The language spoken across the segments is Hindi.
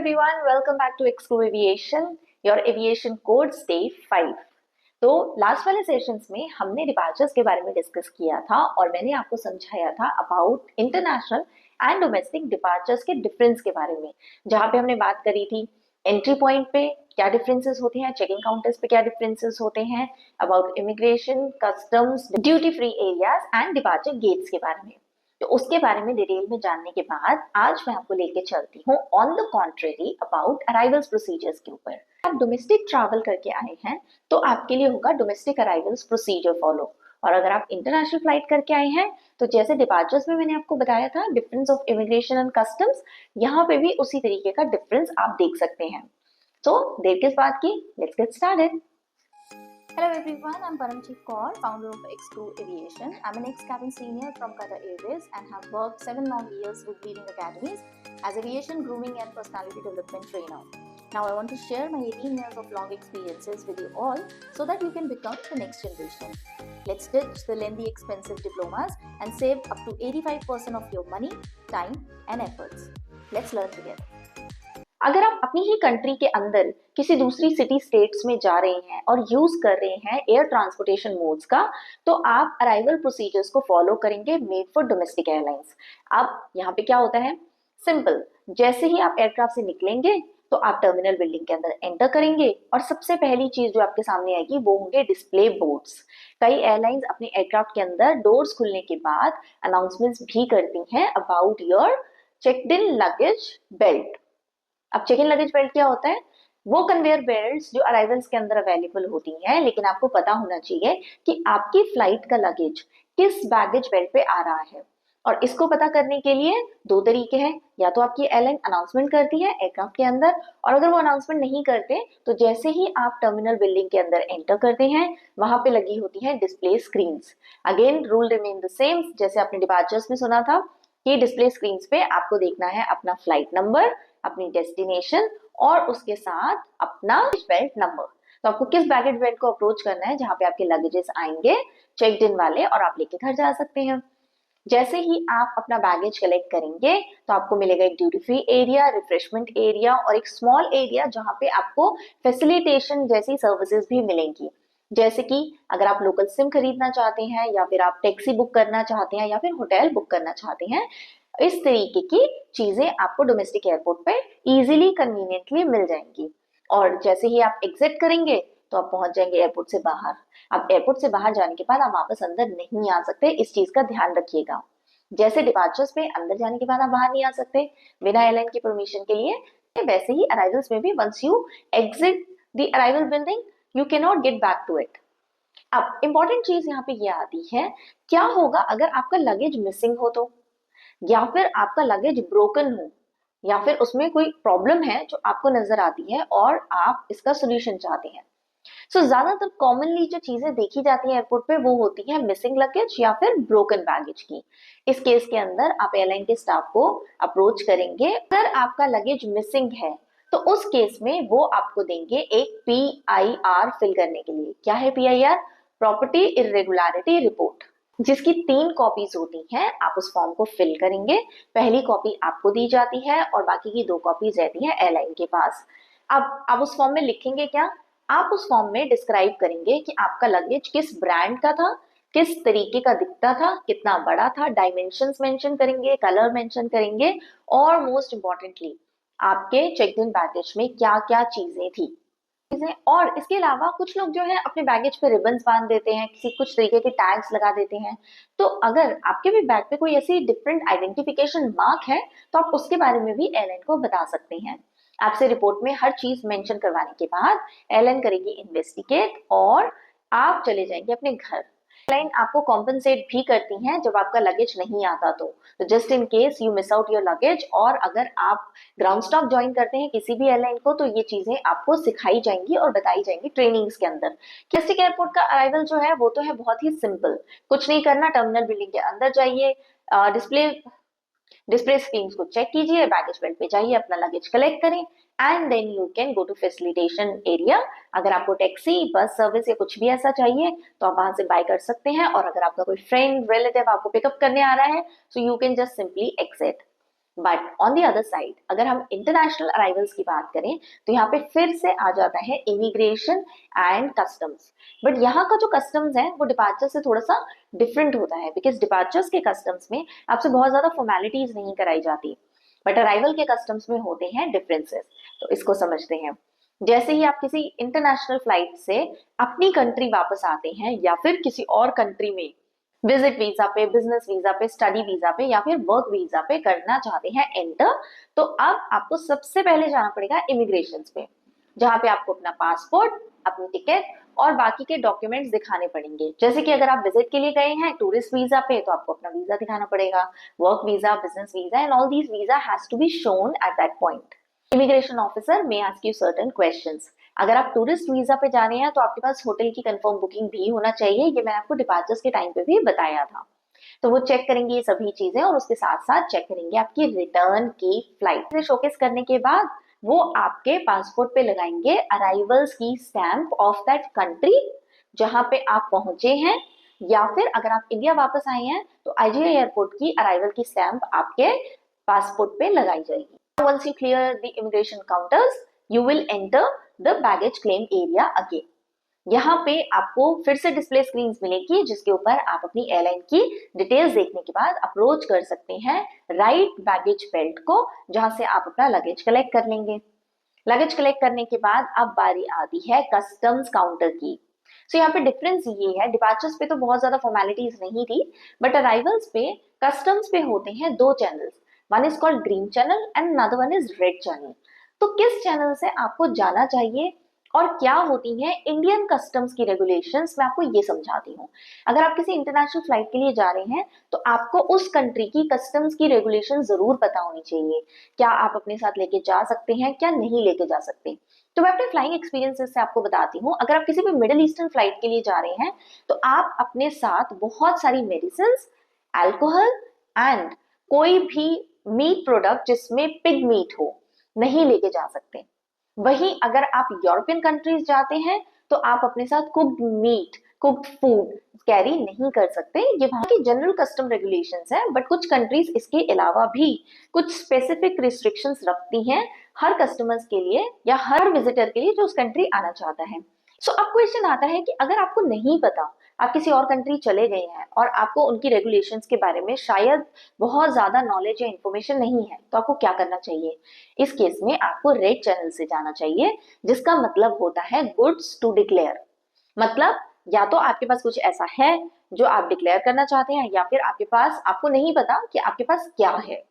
everyone, welcome back to Exco Aviation, your aviation codes day 5। तो लास्ट वाले सेशंस में हमने डिपार्चर्स के बारे में डिस्कस किया था और मैंने आपको समझाया था about international and domestic departures के डिफरेंस के बारे में, जहाँ पे हमने बात करी थी एंट्री पॉइंट पे क्या डिफरेंसेस होते हैं, चेकिंग काउंटर्स पे क्या डिफरेंसेस होते हैं, about immigration, customs, duty free areas and departure gates के बारे में। तो उसके बारे में डिटेल में जानने के बाद आज मैं आपको लेके चलती हूँ on the contrary about arrivals procedures के ऊपर। आप डोमेस्टिक ट्रैवल करके आए हैं तो आपके लिए होगा डोमेस्टिक अराइवल्स प्रोसीजर फॉलो, और अगर आप इंटरनेशनल फ्लाइट करके आए हैं तो जैसे डिपार्चर्स में मैंने आपको बताया था difference of immigration and customs, यहाँ पे भी उसी तरीके का डिफरेंस आप देख सकते हैं। तो देर किस बात की, let's get started. Hello everyone, I'm Paramjeet Kaur, founder of X2 Aviation. I'm an ex-cabin senior from Qatar Airways and have worked 7 long years with leading academies as aviation grooming and personality development trainer. Now I want to share my 18 years of long experiences with you all so that you can become the next generation. Let's ditch the lengthy expensive diplomas and save up to 85% of your money, time and efforts. Let's learn together. अगर आप अपनी ही कंट्री के अंदर किसी दूसरी सिटी स्टेट्स में जा रहे हैं और यूज कर रहे हैं एयर ट्रांसपोर्टेशन मोड्स का, तो आप अराइवल प्रोसीजर्स को फॉलो करेंगे मेड फॉर डोमेस्टिक एयरलाइंस। अब यहाँ पे क्या होता है, सिंपल, जैसे ही आप एयरक्राफ्ट से निकलेंगे तो आप टर्मिनल बिल्डिंग के अंदर एंटर करेंगे और सबसे पहली चीज जो आपके सामने आएगी वो होंगे डिस्प्ले बोर्ड्स। कई एयरलाइंस अपने एयरक्राफ्ट के अंदर डोर्स खुलने के बाद अनाउंसमेंट्स भी करती हैं about your checked in luggage belt. अब चेक इन लगेज बेल्ट क्या होता है, वो कन्वेयर बेल्ट्स जो अराइवल्स के अंदर अवेलेबल होती हैं, लेकिन आपको पता होना चाहिए कि आपकी फ्लाइट का लगेज किस बैगेज बेल्ट पे आ रहा है। और इसको पता करने के लिए दो तरीके हैं, या तो आपकी एयरलाइन अनाउंसमेंट करती है एयरक्राफ्ट के अंदर, और अगर वो अनाउंसमेंट नहीं करते तो जैसे ही आप टर्मिनल बिल्डिंग के अंदर एंटर करते हैं वहां पे लगी होती है display screens. Again rule remain the same, जैसे आपने डिपार्चर्स में सुना था कि डिस्प्ले स्क्रीन्स पे आपको देखना है अपना फ्लाइट नंबर, अपनी डेस्टिनेशन और उसके साथ अपना बेल्ट नंबर। तो आपको किस बैगेज बेल्ट को अप्रोच करना है जहां पे आपके लगेजेस आएंगे चेक्ड इन वाले और आप लेके घर जा सकते हैं। जैसे ही आप अपना बैगेज कलेक्ट करेंगे तो आपको मिलेगा एक duty free area, refreshment area और एक स्मॉल एरिया जहां पे आपको फैसिलिटेशन जैसी सर्विसेज भी मिलेंगी। जैसे कि अगर आप लोकल सिम खरीदना चाहते हैं या फिर आप टैक्सी बुक करना चाहते हैं या फिर होटल बुक करना चाहते हैं, इस तरीके की चीजें आपको डोमेस्टिक एयरपोर्ट पे इजीली कन्वीनियंटली मिल जाएंगी। और जैसे ही आप एग्जिट करेंगे तो आप पहुंच जाएंगे एयरपोर्ट से बाहर। अब एयरपोर्ट से बाहर जाने के बाद आप वापस अंदर नहीं आ सकते, इस चीज का ध्यान रखिएगा। जैसे डिपार्चर्स पे अंदर जाने के बाद आप बाहर नहीं आ सकते बिना एयरलाइन की परमिशन के लिए, वैसे ही अराइवल्स में भी once you exit the arrival building you can not get back to it. अब इंपॉर्टेंट चीज यहाँ पे ये आती है, क्या होगा अगर आपका लगेज मिसिंग हो तो, या फिर आपका लगेज ब्रोकन हो, या फिर उसमें कोई प्रॉब्लम है जो आपको नजर आती है और आप इसका सोल्यूशन चाहते हैं। ज्यादातर कॉमनली जो चीजें देखी जाती है एयरपोर्ट पे वो होती है मिसिंग लगेज या फिर ब्रोकन बैगेज की। इस केस के अंदर आप एयरलाइन के स्टाफ को अप्रोच करेंगे। अगर आपका लगेज मिसिंग है तो उस केस में वो आपको देंगे एक PIR फिल करने के लिए। क्या है PIR? प्रॉपर्टी इरेगुलरिटी रिपोर्ट, जिसकी 3 कॉपीज होती हैं। आप उस फॉर्म को फिल करेंगे, पहली कॉपी आपको दी जाती है और बाकी की 2 कॉपीज रहती हैं एयरलाइन के पास। अब आप उस फॉर्म में लिखेंगे क्या, आप उस फॉर्म में डिस्क्राइब करेंगे कि आपका लगेज किस ब्रांड का था, किस तरीके का दिखता था, कितना बड़ा था, डायमेंशंस मेंशन करेंगे, कलर मेंशन करेंगे और मोस्ट इंपॉर्टेंटली आपके चेक इन बैगेज में क्या क्या चीजें थी। और इसके अलावा कुछ लोग जो है अपने बैगेज पे रिबन्स बांध देते हैं, किसी कुछ तरीके के टैग्स लगा देते हैं। तो अगर आपके भी बैग पे कोई ऐसी डिफरेंट आइडेंटिफिकेशन मार्क है तो आप उसके बारे में भी एयरलाइन को बता सकते हैं। आपसे रिपोर्ट में हर चीज मेंशन करवाने के बाद एयरलाइन करेगी इन्वेस्टिगेट और आप चले जाएंगे अपने घर। एयरलाइन आपको कॉम्पनसेट भी करती हैं जब आपका लगेज नहीं आता तो just in case you miss out your luggage. और अगर आप ग्राउंड स्टॉक ज्वाइन करते हैं किसी भी एयरलाइन को तो ये चीजें आपको सिखाई जाएंगी और बताई जाएंगी ट्रेनिंग्स के अंदर। डोमेस्टिक एयरपोर्ट का अराइवल जो है वो तो है बहुत ही सिंपल, कुछ नहीं करना, टर्मिनल बिल्डिंग के अंदर जाइए, डिस्प्ले स्क्रीन को चेक कीजिए, बैगेज बेल्ट पे जाइए, अपना लगेज कलेक्ट करें and then you can go to facilitation area. अगर आपको टैक्सी, बस सर्विस या कुछ भी ऐसा चाहिए तो आप वहां से बाय कर सकते हैं। और अगर आपका कोई फ्रेंड रिलेटिव आपको पिकअप करने आ रहा है so you can just simply exit. But on the other side अगर हम इंटरनेशनल अराइवल्स की बात करें तो यहाँ पे फिर से आ जाता है इमिग्रेशन एंड कस्टम्स। बट यहाँ का जो कस्टम्स है वो डिपार्चर से थोड़ा सा डिफरेंट होता है, बिकॉज डिपार्चर्स के कस्टम्स में आपसे बहुत ज्यादा फॉर्मेलिटीज नहीं कराई जाती, बट अराइवल के कस्टम्स में होते हैं डिफरेंसेस। तो इसको समझते हैं। जैसे ही आप किसी इंटरनेशनल फ्लाइट से अपनी कंट्री वापस आते हैं या फिर किसी और कंट्री में विजिट वीजा पे, बिजनेस वीजा पे, स्टडी वीजा पे या फिर वर्क वीजा पे करना चाहते हैं एंटर, तो अब आपको सबसे पहले जाना पड़ेगा इमिग्रेशन पे, जहां पे आपको अपना पासपोर्ट, अपनी टिकट और बाकी के डॉक्यूमेंट्स दिखाने पड़ेंगे। जैसे कि अगर आप विजिट के लिए गए हैं टूरिस्ट वीजा पे तो आपको अपना वीजा दिखाना पड़ेगा, work visa, business visa and all these visa has to be shown at that point. Immigration officer may ask you certain questions. अगर आप टूरिस्ट वीजा पे जा रहे हैं तो आपके पास होटल की कंफर्म बुकिंग भी होना चाहिए, ये मैंने आपको डिपार्चर्स के टाइम पे भी बताया था। तो वो चेक करेंगे ये सभी चीजें और उसके साथ साथ चेक करेंगे आपकी रिटर्न की फ्लाइट। से शोकेस करने के बाद वो आपके पासपोर्ट पे लगाएंगे अराइवल्स की स्टैंप ऑफ दैट कंट्री जहां पे आप पहुंचे हैं, या फिर अगर आप इंडिया वापस आए हैं तो आईजीआई एयरपोर्ट की अराइवल की स्टैंप आपके पासपोर्ट पे लगाई जाएगी। Once you clear the immigration counters, you will enter the baggage claim area again. यहाँ पे आपको फिर से डिस्प्ले स्क्रीन मिलेगी जिसके ऊपर आप अपनी एयरलाइन की डिटेल्स देखने के बाद अप्रोच कर सकते हैं राइट बैगेज बेल्ट को, जहां से आप अपना लगेज कलेक्ट कर लेंगे। लगेज कलेक्ट करने के बाद अब बारी आती है कस्टम्स काउंटर की। सो यहाँ पे डिफरेंस ये है, डिपार्चर्स पे तो बहुत ज्यादा फॉर्मेलिटीज नहीं थी, बट अराइवल्स पे कस्टम्स पे होते हैं दो channels, one is called green channel and another one is red channel. तो किस चैनल से आपको जाना चाहिए और क्या होती हैं इंडियन कस्टम्स की रेगुलेशंस, मैं आपको ये समझाती हूँ। अगर आप किसी इंटरनेशनल फ्लाइट के लिए जा रहे हैं तो आपको उस कंट्री की कस्टम्स की रेगुलेशन जरूर पता होनी चाहिए। क्या आप अपने साथ लेके जा सकते हैं, क्या नहीं लेके जा सकते। तो मैं अपने फ्लाइंग एक्सपीरियंसेस से आपको बताती हूँ। अगर आप किसी भी मिडिल ईस्टर्न फ्लाइट के लिए जा रहे हैं तो आप अपने साथ बहुत सारी मेडिसिन, अल्कोहल एंड कोई भी मीट प्रोडक्ट जिसमें पिग मीट हो नहीं लेके जा सकते। वहीं अगर आप यूरोपियन कंट्रीज जाते हैं तो आप अपने साथ cooked meet, cooked food carry नहीं कर सकते। ये वहां की जनरल कस्टम रेगुलेशंस हैं, बट कुछ कंट्रीज इसके अलावा भी कुछ स्पेसिफिक रिस्ट्रिक्शंस रखती हैं हर कस्टमर्स के लिए या हर विजिटर के लिए जो उस कंट्री आना चाहता है। सो अब क्वेश्चन आता है कि अगर आपको नहीं पता, आप किसी और कंट्री चले गए हैं और आपको उनकी रेगुलेशंस के बारे में शायद बहुत ज्यादा नॉलेज या इन्फॉर्मेशन नहीं है, तो आपको क्या करना चाहिए। इस केस में आपको रेड चैनल से जाना चाहिए, जिसका मतलब होता है गुड्स टू डिक्लेयर। मतलब या तो आपके पास कुछ ऐसा है जो आप डिक्लेयर करना चाहते हैं, या फिर आपके पास, आपको नहीं पता कि आपके पास क्या है,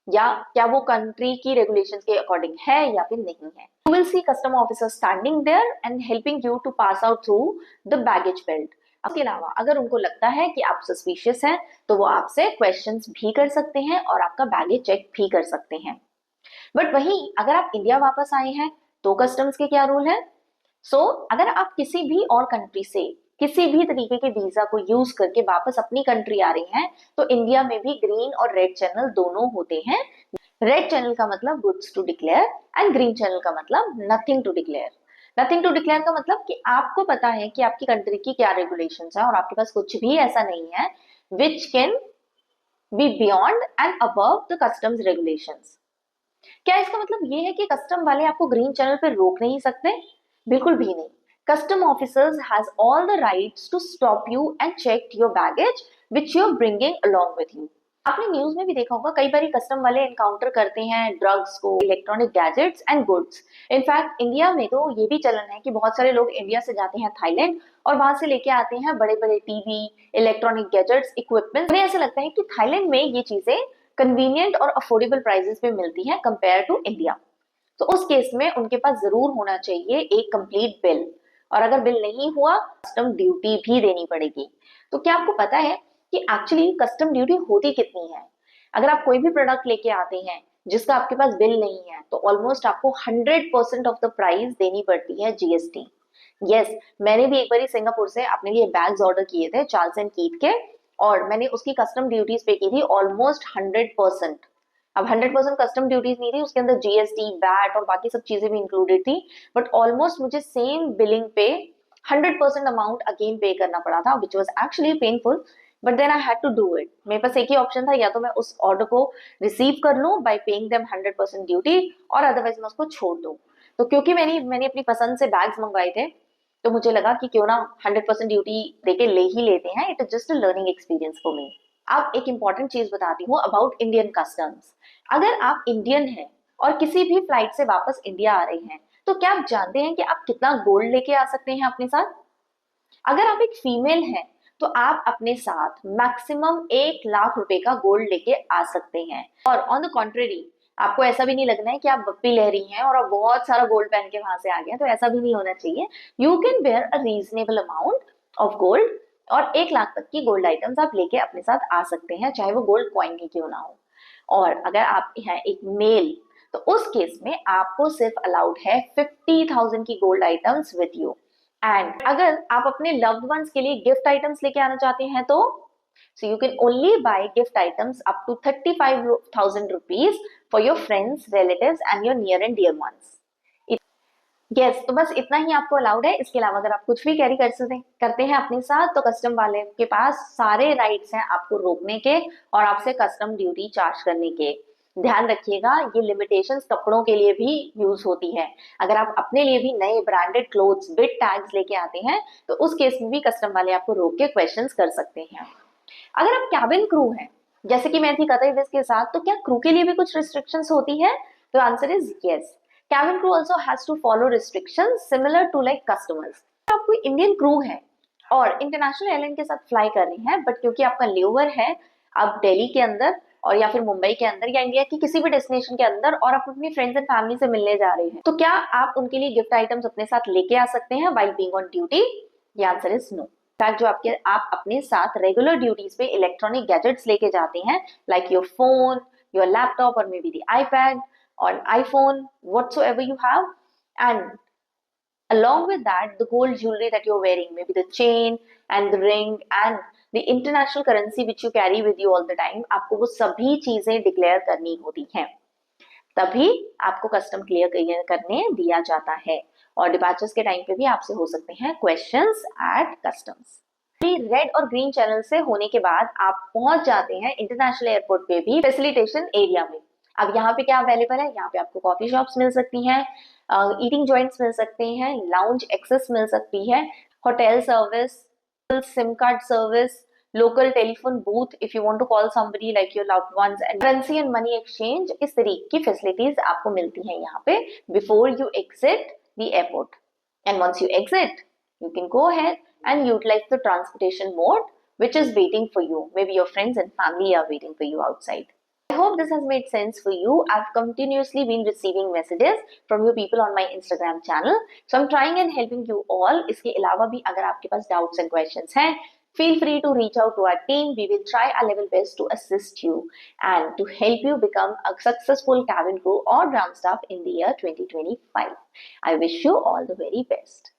या क्या वो कंट्री की रेगुलेशंस के अकॉर्डिंग है या फिर नहीं है। You will see custom officer standing there and helping you to pass out through the baggage belt. इसके अलावा अगर उनको लगता है कि आप सस्पिशियस हैं तो वो आपसे क्वेश्चंस भी कर सकते हैं और आपका बैगेज चेक भी कर सकते हैं। बट वहीं अगर आप इंडिया वापस आए हैं तो कस्टम्स के क्या रूल है। अगर आप किसी भी और कंट्री से किसी भी तरीके के वीजा को यूज करके वापस अपनी कंट्री आ रहे हैं तो इंडिया में भी ग्रीन और रेड चैनल दोनों होते हैं। रेड चैनल का मतलब goods to declare and green channel का मतलब nothing to declare. Nothing to declare का मतलब कि आपको पता है कि आपकी कंट्री की क्या रेगुलेशंस है और आपके पास कुछ भी ऐसा नहीं है which can be beyond and above the customs regulations. क्या इसका मतलब ये है कि कस्टम वाले आपको ग्रीन चैनल पे रोक नहीं सकते? बिल्कुल भी नहीं। Custom officers has all the rights to stop you and check your baggage which you are bringing along with you. आपने न्यूज में भी देखा होगा, कई बार कस्टम वाले एनकाउंटर करते हैं ड्रग्स को, electronic gadgets and goods. In fact India में तो ये भी चलन है कि बहुत सारे लोग इंडिया से जाते हैं थाईलैंड और वहां से लेके आते हैं बड़े बड़े टीवी, इलेक्ट्रॉनिक गैजेट्स, इक्विपमेंट। उन्हें ऐसा लगता है कि थाईलैंड में ये चीजें कन्वीनियंट और अफोर्डेबल प्राइसेस पे मिलती हैं कंपेयर टू इंडिया। तो उस केस में उनके पास जरूर होना चाहिए एक कंप्लीट बिल, और अगर बिल नहीं हुआ कस्टम ड्यूटी भी देनी पड़ेगी। तो क्या आपको पता है कि एक्चुअली कस्टम ड्यूटी होती कितनी है? अगर आप कोई भी प्रोडक्ट लेके आते हैं जिसका आपके पास बिल नहीं है तो ऑलमोस्ट आपको 100% ऑफ द प्राइस देनी पड़ती है जीएसटी। यस, मैंने भी एक बार सिंगापुर से अपने लिए बैग्स ऑर्डर किए थे चार्ल्स एंड कीथ के, और मैंने उसकी कस्टम ड्यूटीज पे की थी ऑलमोस्ट 100%। अब 100% कस्टम ड्यूटीज नहीं थी, उसके अंदर जीएसटी, वैट और बाकी सब चीजें भी इंक्लूडेड थी, बट ऑलमोस्ट मुझे सेम बिलिंग पे 100% अमाउंट अगेन पे करना पड़ा था, which was actually painful. But then I had to do it. मेरे पास एक ही ऑप्शन था, या तो मैं उस ऑर्डर को रिसीव कर लूं बाय पेइंग देम 100% ड्यूटी, और अदरवाइज मैं उसको छोड़ दूं। तो क्योंकि मैंने अपनी पसंद से बैग्स मंगवाए थे, तो मुझे लगा कि क्यों ना 100% ड्यूटी देके ले ही लेते हैं। It is just a learning experience for me. अब एक इंपॉर्टेंट चीज बताती हूँ अबाउट इंडियन कस्टम्स। अगर आप इंडियन हैं और किसी भी फ्लाइट से वापस इंडिया आ रहे हैं, तो क्या आप जानते हैं कि आप कितना गोल्ड लेके आ सकते हैं अपने साथ? अगर आप एक फीमेल हैं, तो आप अपने साथ मैक्सिमम 1 लाख रुपए का गोल्ड लेके आ सकते हैं। और ऑन द कॉन्ट्रेरी, आपको ऐसा भी नहीं लगना है कि आप बप्पी ले रही हैं और आप बहुत सारा गोल्ड पहन के वहां से आ गए, तो ऐसा भी नहीं होना चाहिए। You can wear a reasonable amount of gold, और 1 लाख तक की गोल्ड आइटम्स आप लेके अपने साथ आ सकते हैं, चाहे वो गोल्ड कॉइन ही क्यों ना हो। और अगर आप हैं एक मेल, तो उस केस में आपको सिर्फ अलाउड है 50,000 की gold items with you. And अगर आप अपने लव्ड वंस के लिए गिफ्ट आइटम्स लेके आना चाहते हैं, तो so you can only buy gift items up to 35,000 rupees for your friends, relatives and your near and dear ones. Yes, तो बस इतना ही आपको अलाउड है। इसके अलावा अगर आप कुछ भी कैरी करते हैं अपने साथ, तो कस्टम वाले के पास सारे राइट्स हैं आपको रोकने के और आपसे कस्टम ड्यूटी चार्ज करने के। ध्यान रखिएगा, ये लिमिटेशंस कपड़ों के लिए भी यूज होती है। अगर आप अपने लिए भी नए ब्रांडेड क्लोथ्स विद टैग्स लेके आते हैं, तो उस केस में भी कस्टम वाले आपको रोक के क्वेश्चंस कर सकते हैं। अगर आप कैबिन क्रू हैं, जैसे कि मैं थी कतर एयरवेज के साथ, तो क्या क्रू के लिए भी कुछ रिस्ट्रिक्शंस होती है? तो answer is yes. Cabin crew also has to follow restrictions similar to like customers. आप कोई इंडियन क्रू है और इंटरनेशनल एयरलाइन के साथ फ्लाई कर रही हैं, बट क्योंकि आपका लेओवर है आप दिल्ली के अंदर और या फिर मुंबई के अंदर या इंडिया की किसी भी डेस्टिनेशन के अंदर, और आप अपनी फ्रेंड्स एंड फैमिली से मिलने जा रहे हैं, तो क्या आप उनके लिए गिफ्ट आइटम्स अपने साथ लेके आ सकते हैं while being on duty? ये आंसर इज नो। फैक्ट जो आप अपने साथ रेगुलर ड्यूटीज पे इलेक्ट्रॉनिक गैजेट्स लेके जाते हैं, like your phone, your laptop और maybe the iPad or an iPhone, whatsoever you have, and along with that, the gold jewelry that you're wearing, maybe the chain and the ring and the international currency which you carry with you all the time, आपको वो सभी चीजें डिक्लेयर करनी होती हैं, तभी आपको कस्टम क्लियर करने दिया जाता है। और डिपार्चर्स के टाइम पे भी आपसे हो सकते हैं क्वेश्चंस एट कस्टम्स। रेड और ग्रीन चैनल से होने के बाद आप पहुंच जाते हैं इंटरनेशनल एयरपोर्ट पे भी फैसिलिटेशन एरिया में। अब यहाँ पे क्या अवेलेबल है? यहाँ पे आपको कॉफी शॉप्स मिल सकती हैं, ईटिंग जॉइंट्स मिल सकते हैं, लाउंज एक्सेस मिल सकती है, hotel service, sim card service, local telephone booth if you want to call somebody like your loved ones, and currency and money exchange. इस तरीके की फैसिलिटीज आपको मिलती हैं यहाँ पे before you exit the airport. And once you exit, you can go ahead and utilize the transportation mode which is waiting for you. Maybe your friends and family are waiting for you outside. I hope this has made sense for you. I've continuously been receiving messages from you people on my Instagram channel, so I'm trying and helping you all. इसके अलावा भी अगर आपके पास doubts and questions हैं, feel free to reach out to our team. We will try our level best to assist you and to help you become a successful cabin crew or ground staff in the year 2025. I wish you all the very best.